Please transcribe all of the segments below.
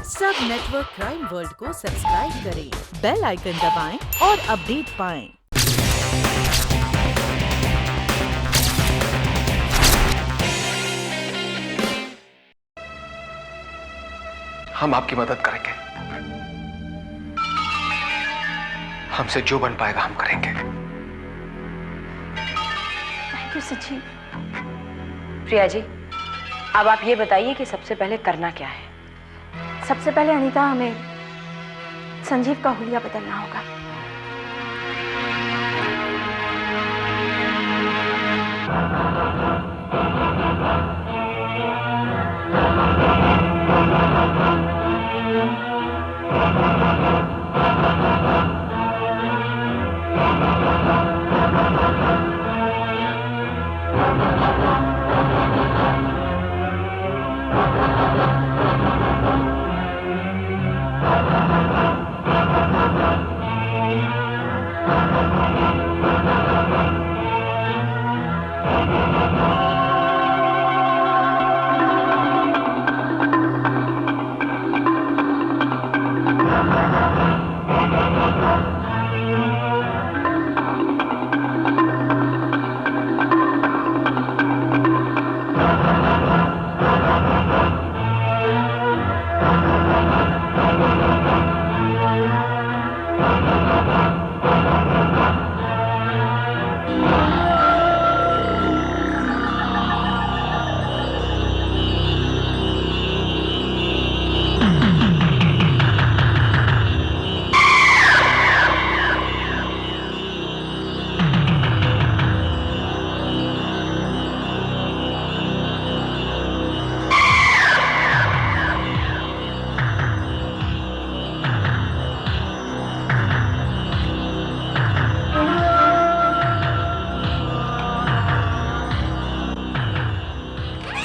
सब network crime world को subscribe करें, बेल आइकन दबाएं और अपडेट पाएं। हम आपकी मदद करेंगे। हमसे जो बन पाएगा हम करेंगे। Thank you Sachin. प्रिया जी, अब आप ये बताइए कि सबसे पहले करना क्या है? सबसे पहले अनीता, हमें संजीव का हुलिया बदलना होगा।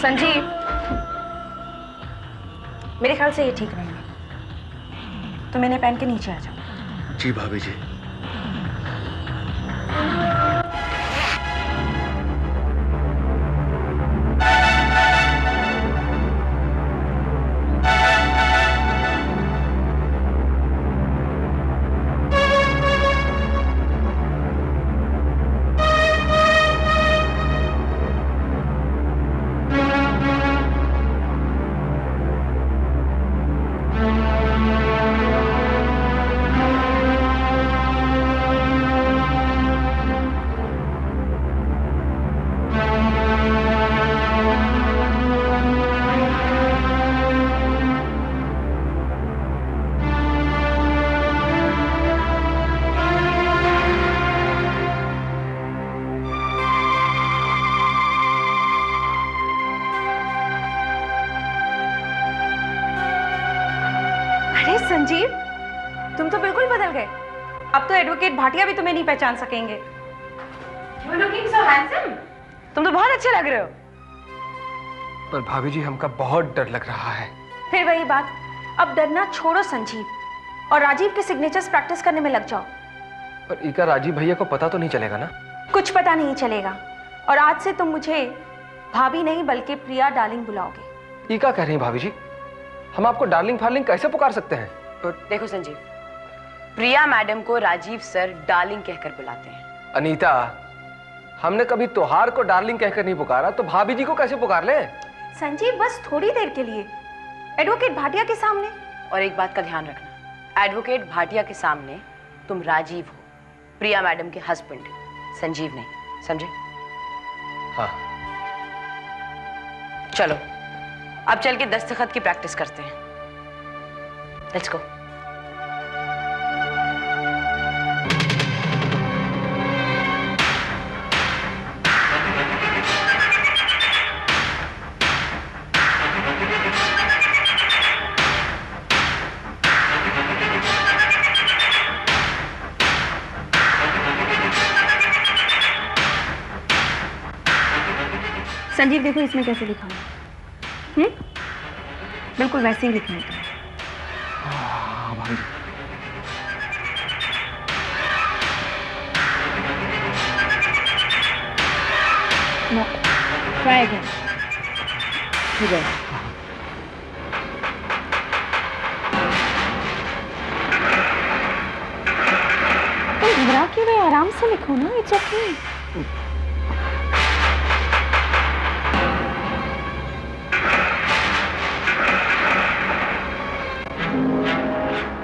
संजीव, मेरे ख्याल से ये ठीक नहीं है। तुम इन्हें पहन के नीचे आ जाओ। जी भाभी जी। संजीव, तुम तो बिल्कुल बदल गए। अब तो एडवोकेट भाटिया भी तुम्हें नहीं पहचान सकेंगे। You're looking so handsome. तुम तो बहुत अच्छे लग रहे हो। पर भाभी जी, हमका बहुत डर लग रहा है। फिर वही बात, अब डरना छोड़ो संजीव, और राजीव के सिग्नेचर्स प्रैक्टिस करने में लग जाओ। पर इका राजीव भैया को पता तो नहीं चलेगा ना? कुछ पता नहीं चलेगा, और आज से तुम मुझे भाभी नहीं बल्कि प्रिया डार्लिंग बुलाओगे। इका कह रही भाभी जी, हम आपको डार्लिंग फार्लिंग कैसे पुकार सकते हैं? देखो संजीव, प्रिया मैडम को राजीव सर डार्लिंग कहकर बुलाते हैं। अनीता, हमने कभी त्योहार को डार्लिंग कहकर नहीं पुकारा, तो भाभी जी को कैसे पुकार ले? संजीव, बस थोड़ी देर के लिए, एडवोकेट भाटिया के सामने। और एक बात का ध्यान रखना, एडवोकेट भाटिया के सामने तुम राजीव हो, प्रिया मैडम के हस्बैंड, संजीव नहीं, समझे? हाँ। चलो अब चल के दस्तखत की प्रैक्टिस करते हैं। Let's go. संजीव, देखो इसमें कैसे लिखा है। बिल्कुल वैसे ही लिखना है। हाँ भाभी। No. Try again. ठीक है। आराम से लिखो ना, इट्स ओके।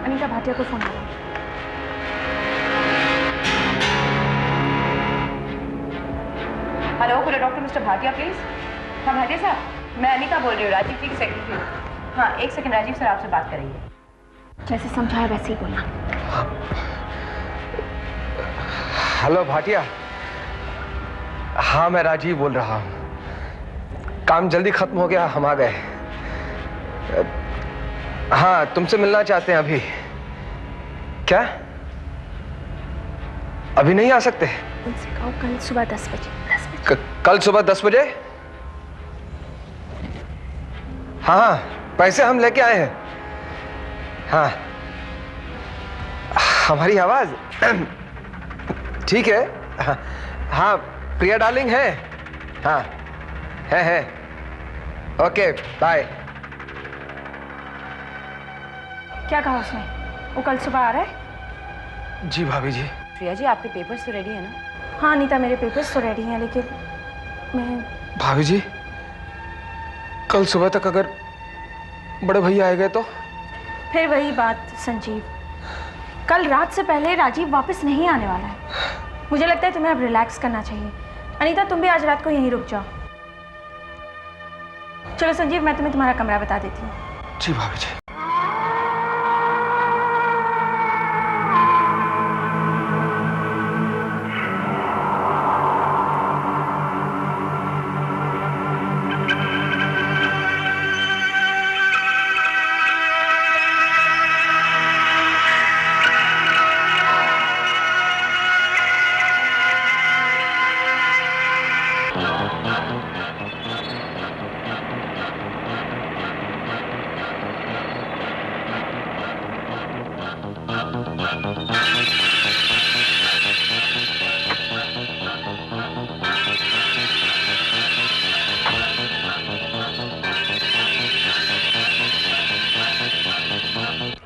अनीता भाटिया को फोन करो। Hello, could doctor mister Bhatia please? हाँ भाटिया साहब, मैं अनीता बोल रही हूँ, राजीव जी की सेक्रेटरी। हाँ एक सेकंड, राजीव सर आपसे बात करेंगे। जैसे समझाया वैसे ही बोलना। हेलो भाटिया। हाँ मैं राजीव बोल रहा हूँ। काम जल्दी खत्म हो गया, हम आ गए। हाँ तुमसे मिलना चाहते हैं अभी। क्या अभी नहीं आ सकते? उनसे कहो कल सुबह 10 बजे। 10 बजे कल सुबह 10 बजे? हाँ पैसे हम लेके आए हैं। हाँ हमारी आवाज ठीक है। हाँ, हाँ प्रिया डार्लिंग है। हाँ है। Okay bye. क्या कहा उसने? वो कल सुबह आ रहा है? जी भाभी जी। प्रिया जी आपके पेपर्स तो रेडी है ना? हाँ अनीता, मेरे पेपर्स तो रेडी हैं, लेकिन मैं... भाभी जी कल सुबह तक अगर बड़े भैया आए गए तो? फिर वही बात संजीव, कल रात से पहले राजीव वापस नहीं आने वाला है। मुझे लगता है तुम्हें अब रिलैक्स करना चाहिए। अनीता तुम भी आज रात को यहीं रुक जाओ। चलो संजीव, मैं तुम्हें तुम्हारा कमरा बता देती हूँ। जी भाभी जी।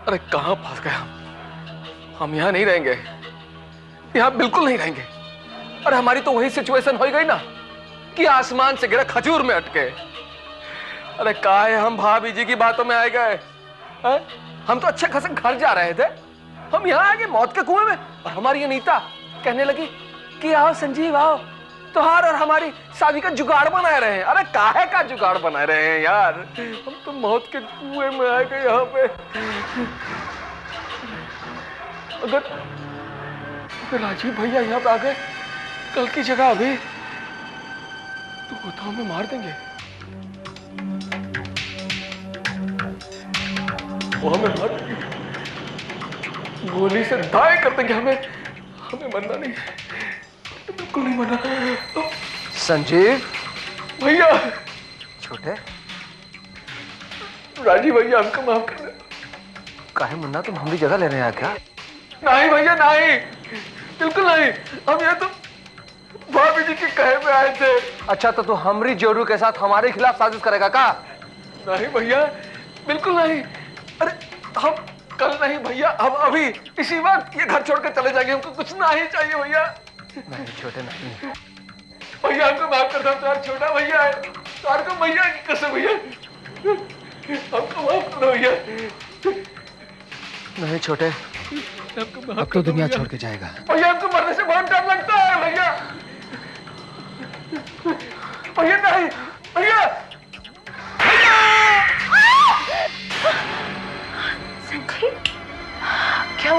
अरे कहां फंस गए हम यहां नहीं रहेंगे, यहां बिल्कुल नहीं रहेंगे। अरे हमारी तो वही सिचुएशन हो गई ना कि आसमान से गिरा खजूर में अटके। अरे काहे हम भाभी जी की बातों में आए गए? हम तो अच्छे खासे घर जा रहे थे, हम यहां आ गए मौत के कुएं में। और हमारी अनीता कहने लगी कि आओ संजीव आओ, त्योहार और हमारी शादी का जुगाड़ बनाए रहे हैं। अरे काहे का जुगाड़ बनाए रहे हैं यार, हम तो मौत के कुएं में आए गए यहाँ पे। अगर राजीव भैया यहाँ पे आ गए कल की जगह अभी, तो वो तो हमें मार देंगे। वो हमें मार देंगे, गोली से दाएं कर देंगे। हमें मरना नहीं, बिल्कुल नहीं मरना। संजीव भैया, छोटे राजीव भैया हमको माफ कर दे। काहे मुन्ना, तुम हमारी जगह लेने आया क्या? नहीं भैया नहीं, बिल्कुल नहीं। हम यहाँ तो भाभी जी के कहे में आए थे। अच्छा तो तू हमारी जोरू के साथ हमारे खिलाफ साजिश करेगा क्या? नहीं भैया बिल्कुल नहीं। अरे हम कल नहीं भैया, हम अभी इसी वक्त ये घर छोड़ कर चले जाएंगे। हमको कुछ नहीं चाहिए भैया। नहीं छोटे नहीं भैया, हमको माफ कर दो। तुम्हारा छोटा भैया है, तुम्हारे भैया की कसम भैया, हमको माफ कर दो भैया। नहीं छोटे, अब तो दुनिया छोड़ के जाएगा भैया। हमको मरने से बहुत डर लगता है भैया। भैया नहीं भैया, संजीव क्या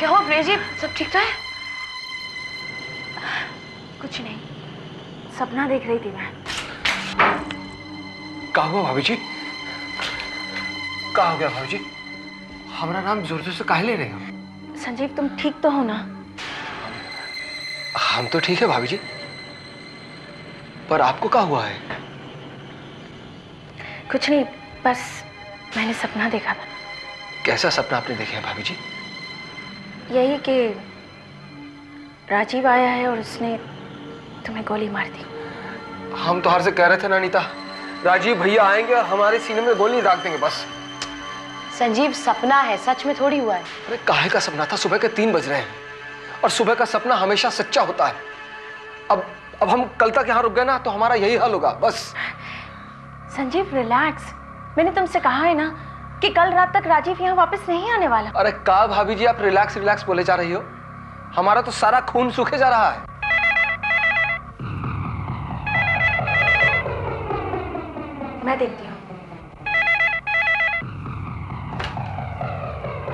हुआ प्रिया जी, सब ठीक तो है? कुछ नहीं, सपना देख रही थी मैं। क्या हुआ भाभी जी? क्या हो गया भाभी जी? हमारा नाम जोर जोर से काहे ले रहे हो? संजीव तुम ठीक तो हो ना? हम तो ठीक है भाभी जी, पर आपको क्या हुआ है? कुछ नहीं, बस मैंने सपना देखा था। कैसा सपना आपने देखा है भाभी जी? यही कि राजीव आया है और उसने तुम्हें गोली मार दी। हम तो हर से कह रहे थे ना अनीता, राजीव भैया आएंगे और हमारे सीने में गोली दाग देंगे बस। संजीव सपना है, सच में थोड़ी हुआ है। अरे काहे का सपना था? सुबह के 3 बज रहे हैं और सुबह का सपना हमेशा सच्चा होता है। अब हम कल तक यहाँ रुक गए ना तो हमारा यही हाल होगा बस। संजीव रिलैक्स, मैंने तुमसे कहा है ना कि कल रात तक राजीव यहाँ वापस नहीं आने वाला। अरे का भाभी जी, आप रिलैक्स रिलैक्स बोले जा रही हो? हमारा तो सारा खून सूखे जा रहा है। मैं देखती हूँ।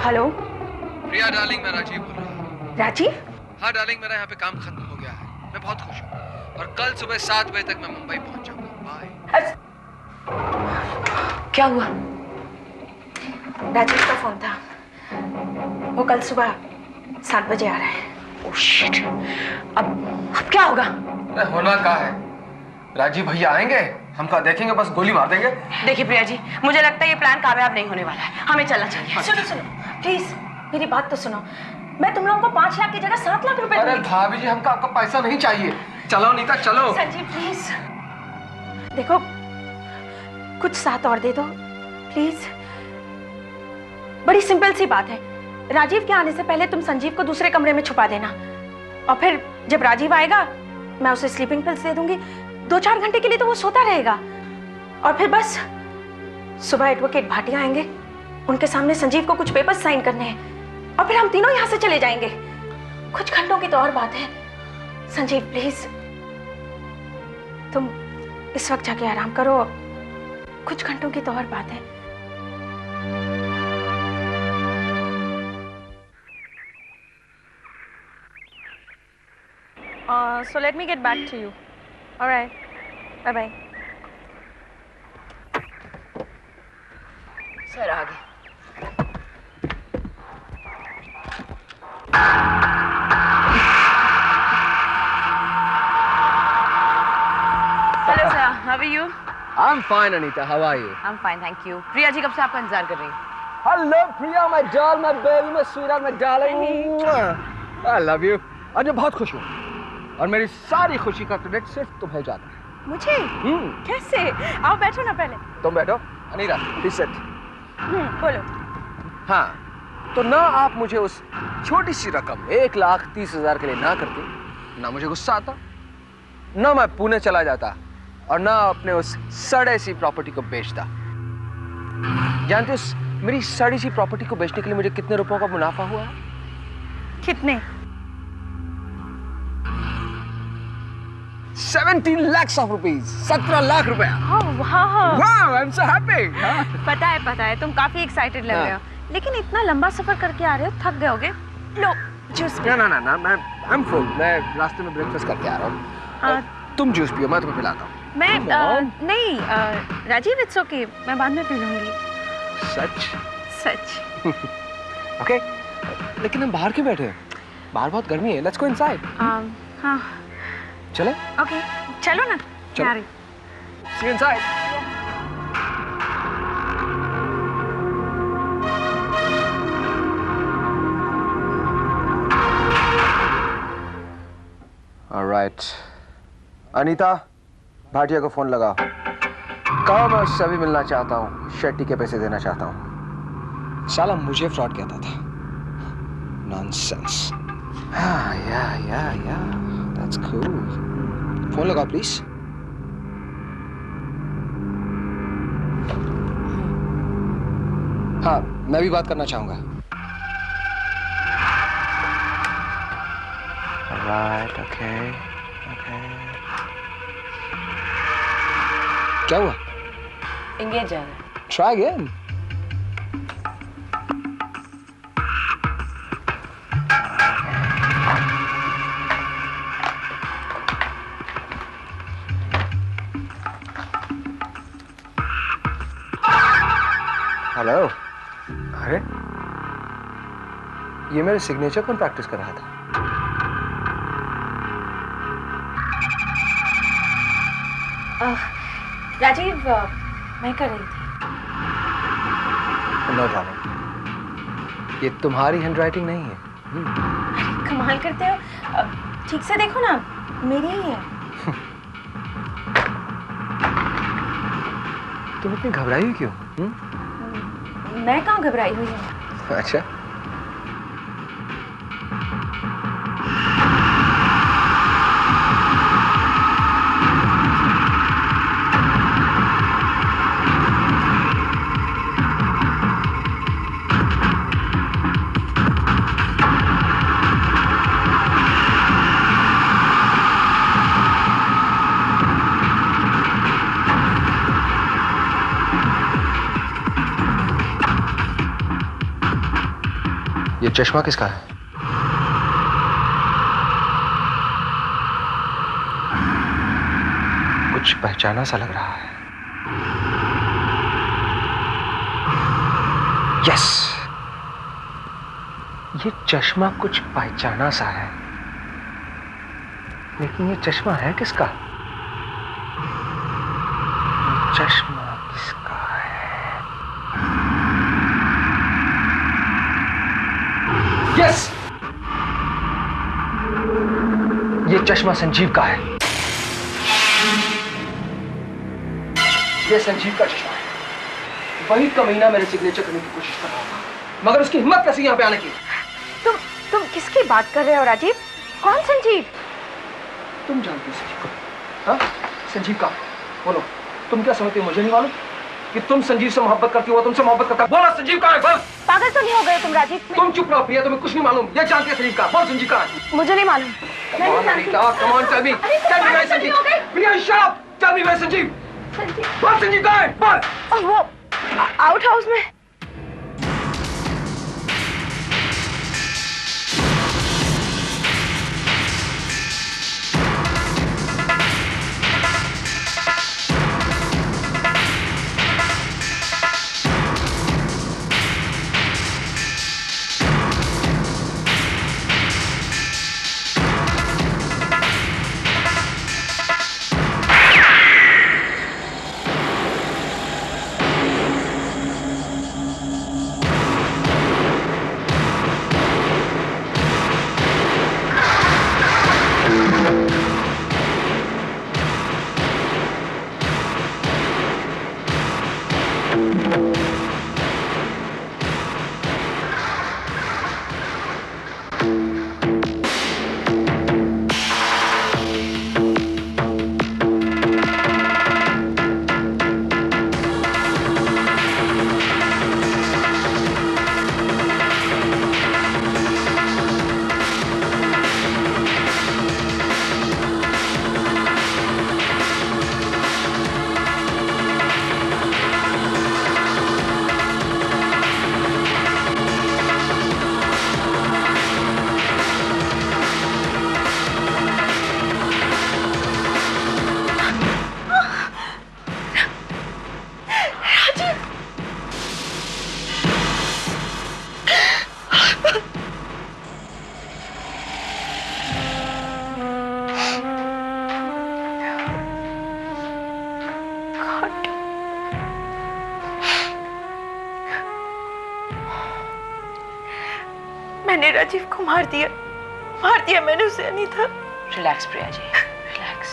हेलो प्रिया डार्लिंग, मैं राजीव बोल रहा हूँ। राजीव? हाँ डार्लिंग, मेरा यहाँ पे काम खत्म हो गया है। मैं बहुत खुश हूँ और कल सुबह 7 बजे तक मैं मुंबई पहुंच जाऊंगा। बाय। क्या हुआ? राजीव का फोन था, वो कल सुबह 7 बजे आ रहा है। ओह शिट, अब क्या होगा? होना क्या है, राजीव भैया आएंगे, हम क्या देखेंगे, बस गोली मार देंगे। देखिए प्रिया जी, मुझे लगता है ये प्लान कामयाब नहीं होने वाला है, हमें चलना चाहिए। सुनो प्लीज, मेरी बात तो सुनो। मैं तुम लोगों को 5 लाख की जगह 7 लाख रुपए अरे भाभी जी, हमको आपका पैसा नहीं चाहिए। चलो नीता चलो। संजीव प्लीज देखो, कुछ साथ और दे दो प्लीज। बड़ी सिंपल सी बात है, राजीव के आने से पहले तुम संजीव को दूसरे कमरे में छुपा देना और फिर जब राजीव आएगा मैं उसे स्लीपिंग पिल्स दे दूंगी। 2-4 घंटे के लिए तो वो सोता रहेगा और फिर बस सुबह एडवोकेट भाटिया आएंगे, उनके सामने संजीव को कुछ पेपर्स साइन करने हैं और फिर हम तीनों यहां से चले जाएंगे। कुछ घंटों की तो और बात है। संजीव प्लीज, तुम इस वक्त जाके आराम करो, कुछ घंटों की तो और बात है। So let me get back to you. All right. Bye bye. Sir आ गए। Hello sir, how are you? I'm fine Anita, how are you? I'm fine, thank you. Priya ji कब से आपका इंतजार कर रही हैं? Hello Priya, my doll, my baby, my sweetheart, my darling. I love you. आज मैं बहुत खुश हूँ और मेरी सारी खुशी का क्रेडिट सिर्फ तुम्हें जाता है। मुझे? कैसे? आओ बैठो ना पहले। तुम बैठो। Anita, please sit. बोलो। हाँ, तो ना आप मुझे उस छोटी सी रकम 1,30,000 के लिए ना करते, ना मुझे गुस्सा आता, ना मैं पुणे चला जाता और ना अपने उस सड़े सी प्रॉपर्टी को बेचता। जानते हो मेरी सड़ी सी प्रॉपर्टी को बेचने के लिए मुझे कितने रुपयों का मुनाफा हुआ है? कितने? 17 lakhs of rupees, 17 लाख रुपया। हाँ। Wow, I'm so happy. पता है, तुम काफी एक्साइटेड लग रहे हो, लेकिन इतना लंबा सफर करके आ रहे हो, थक गए होगे। लो जूस पियो। ना, मैं I'm full. मैं रास्ते में ब्रेकफास्ट करके आ रहा हूँ। तुम जूस पियो, मैं तुम्हें पिलाता हूँ। मैं नहीं राजीव, इट्स ओके, मैं बाद में पी लूंगी। सच। ओके, लेकिन हम बाहर क्यों बैठे हैं? बाहर बहुत गर्मी है। Let's go inside. हाँ चले? ओके, चलो ना। चलो। See you inside. All right. Anita, Bhatia को फोन लगाओ। कहो मैं उससे अभी मिलना चाहता हूँ, शेट्टी के पैसे देना चाहता हूँ। साला मुझे फ्रॉड कहता था। Nonsense. Yeah. That's cool. Phone लगाओ प्लीज। हाँ, मैं भी बात करना चाहूंगा। Right, okay. क्या हुआ? एंगेज जा रहा है। Try again. हेलो। अरे ये मेरे सिग्नेचर कौन प्रैक्टिस कर रहा था? राजीव, मैं कर रही थी। नो प्रॉब्लम, ये तुम्हारी हैंडराइटिंग नहीं है। कमाल करते हो, ठीक से देखो ना, मेरी ही है। तुम इतनी घबराई क्यों? मैं कहाँ घबराई हुई हूँ? अच्छा, ये चश्मा किसका है? कुछ पहचाना सा लग रहा है। यस, ये चश्मा कुछ पहचाना सा है, लेकिन ये चश्मा है किसका? चश्मा किसका है? यस, ये चश्मा संजीव का है। ये संजीव का चश्मा है। वही कमीना मेरे सिग्नेचर करने की कोशिश कर रहा था, मगर उसकी हिम्मत कैसी यहाँ पे आने की? तुम किसकी बात कर रहे हो राजीव? कौन संजीव? तुम जानती हो संजीव को? हाँ, संजीव का। बोलो, तुम क्या समझते हो मुझे नहीं मालूम कि तुम संजीव से मोहब्बत करती हो? तुमसे मोहब्बत करता है। बोलो संजीव कहाँ है? बोल। पागल तो नहीं हो गए तुम राजीव? तुम चुप रहो प्रिया, तुम्हें कुछ नहीं मालूम। ये जानती है संजीव का। बोल संजीव कहाँ है? मुझे नहीं मालूम। Come on, Anita, come on, tell me where Sanjeev? Priya, shut up! Tell me where Sanjeev? बोल संजीव कहाँ है? बोल। वो आउट हाउस में। मैंने राजीव को मार दिया मैंने उसे अनीता। Relax Priya ji, relax.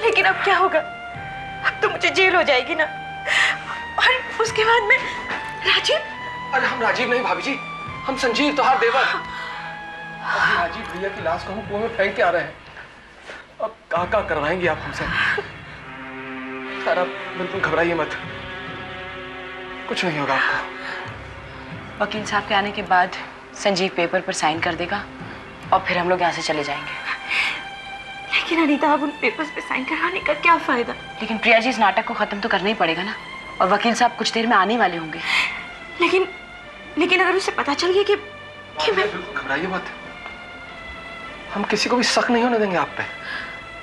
लेकिन अब क्या होगा? अब तो मुझे जेल हो जाएगी ना, और उसके बाद में राजीव। अरे हम राजीव नहीं भाभी जी, हम संजीव तोहार देवर। अभी राजीव भैया की लाश को हम कुएं में फेंक के आ रहे हैं। अब क्या करवाएंगे आप हमसे? सर आप बिल्कुल घबराइए मत, कुछ नहीं होगा आपको। वकील साहब के आने के बाद संजीव पेपर पर साइन कर देगा और फिर हम लोग यहाँ से चले जाएंगे। लेकिन अनीता, अब उन पेपर्स पे साइन करवाने का क्या फायदा? लेकिन प्रिया जी, इस नाटक को खत्म तो करना ही पड़ेगा ना, और वकील साहब कुछ देर में आने वाले होंगे। लेकिन अगर उसे पता चल गया कि मैं... बिल्कुल घबराइए मत, हम किसी को भी शक नहीं होने देंगे आप पे।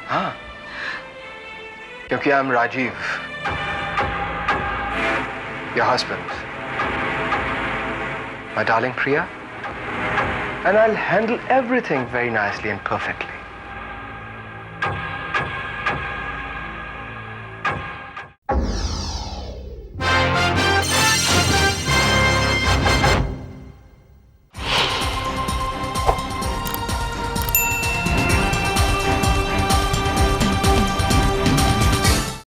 हाँ, क्योंकि I am Rajiv, your husband, my darling Priya, and I'll handle everything very nicely and perfectly.